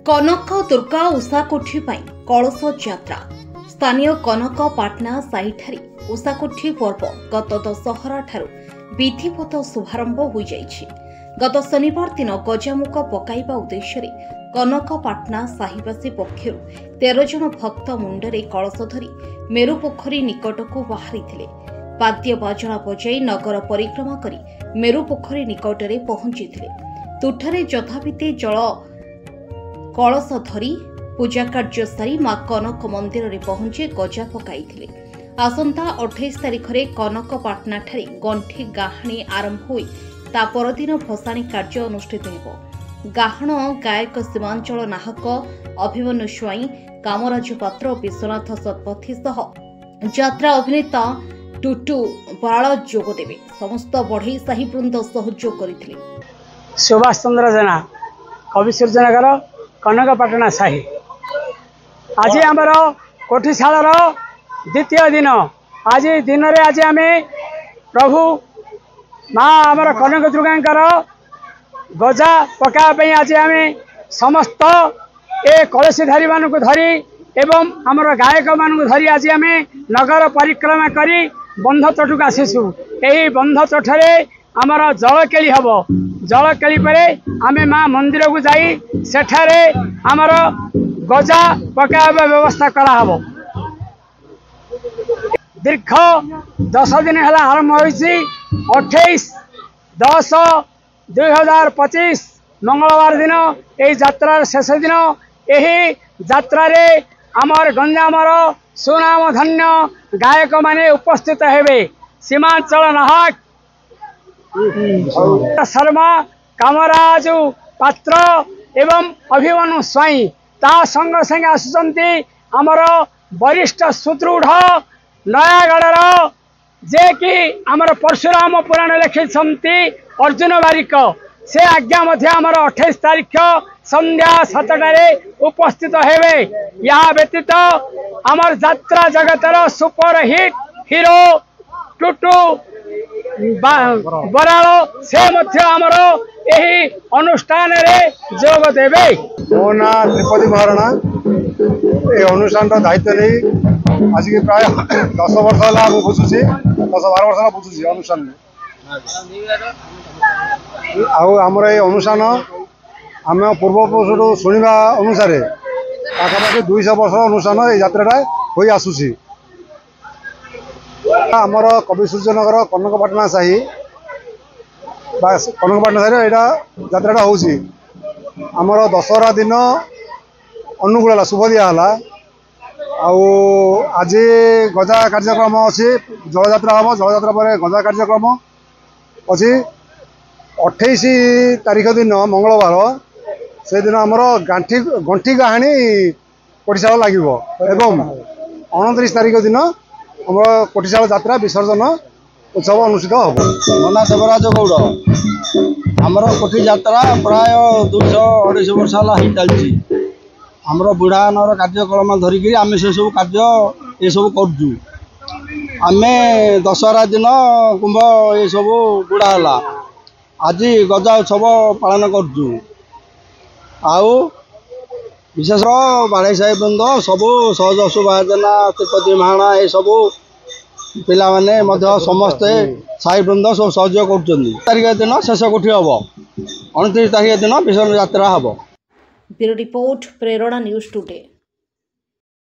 कनक दुर्गा उषाकोठी कलश यात्रा स्थानीय कनक पाटना साहिठारी उषाकोठी पर्व गत दशहरा ठारू विधिवत शुभारंभ हो जाइछि। गत शनिवार दिन गजामुख पकाइबा उद्देश्य कनक पाटना साहिवासी पक्षर 13 जन भक्त मुंडरे कलश धरी मेरु पोखरी निकटक बाहरी वाद्य बाजना बजाई नगर परिक्रमा करी मेरु पोखरी निकटरे पहुंची तुठरे यथाविधि जल कलश धरी पूजा कार्य सारी मां कनक मंदिर रे पहुंची गजा पकाई। आसंता 28 तारिख में कनक पाटना ठारे गंठी गाहाणी आरंभ होई ता परदिन भसाणी कार्य अनुष्ठित हो। गाहण गायक सीमांचल नाहक अभिमन्यु स्वाई कामराज पात्र विश्वनाथ शतपथी सह यात्रा अभिनेता टुटू बाळ जोगदेवे समस्त बढ़ई साही वृंद सहयोग करथिले। सुभाष चंद्र जेना कवि सूर्यनगर कनक पाटना साही आज आमर कोठीशालार द्वितीय दिन आज दिन रे आज आम प्रभु माँ आमर कनक दुर्गांकर गजा पकापी आज आम समस्त ए कलशीधारी मानक धरी एवं आमर गायक मानक धरी आज आम नगर परिक्रमा करी बंध तटुक आसीसु। यही बंध तटरे आमर जल केली हम जल केली परे आमे माँ मंदिर को जाई सेठारे आमर गजा पकाइबा व्यवस्था करा हबो। दीर्घ 10 दिन है आरंभ होइछि 28/10/2025 मंगलवार दिन यही यात्रार शेष दिन। यही यात्रा रे आमर गंजामर सुनाम धन्य गायक माने उपस्थित हेबे। सीमांचल नाहक शर्मा कामराज पात्र एवं अभिमन्यु स्वाई ता संग संगे आसुचंती आमर वरिष्ठ सुदृढ़ नयागढ़ जे कि आमर परशुराम पुराण लिखिछंती अर्जुन बारिक से आज्ञा मध्य आमर 28 तारिख संध्या 7टारे उपस्थित हेबे। या व्यतीत आमर यात्रा जगतर super hit hero Tutu Baral से मध्य आमर यही अनुष्ठान रे जोग देवे। मो ना त्रिपदी महाराणा ये अनुष्ठान दायित्व नहीं आज की प्राय 10 वर्ष है बुझुची 10-12 वर्ष है बुझुची अनुष्ठान में आमर ये अनुष्ठान आम पूर्वपुरुष शुणा अनुसार पाखापाखि 200 वर्ष अनुष्ठान ये यात्रा हो आसुची। आमर कवि सूर्यनगर कनकपाटना साही कनकपाटना साही यहाँ यात्रा होची आमर दशहरा दिन अनुकूल शुभ दिहला आज गजा कार्यक्रम अच्छी जल यात्रा हम जल यात्रा पर गजा कार्यक्रम अच्छी 28 तारिख दिन मंगलवार से दिन आमर गंठी गाहाणी कोठीशाला लगे एवं 29 तारिख दिन आम कोठीशाला यात्रा विसर्जन उत्सव अनुष्ठित हम। मना देवराज गौड़ आमर कोठी यात्रा प्राय 200-250 वर्ष है चलती आमर बुढ़ानर कार्यक्रम धरिकी आम से सब कार्य ये सब करूँ। आम दशहरा दिन कुंभ ये सब बुढ़ा है आज गजा उत्सव पालन करूँ। आउ विशेष बाड़े साही वृंद सब सहज सुभाष जेना त्रिपदी महाराणा ये सब पिला माने समस्ते साही वृंद सब सहयोग कर तारीख दिन शेष कोठी हम 29 तारीख दिन विसर्जन यात्रा हम। ब्यूरो रिपोर्ट प्रेरणा न्यूज टुडे।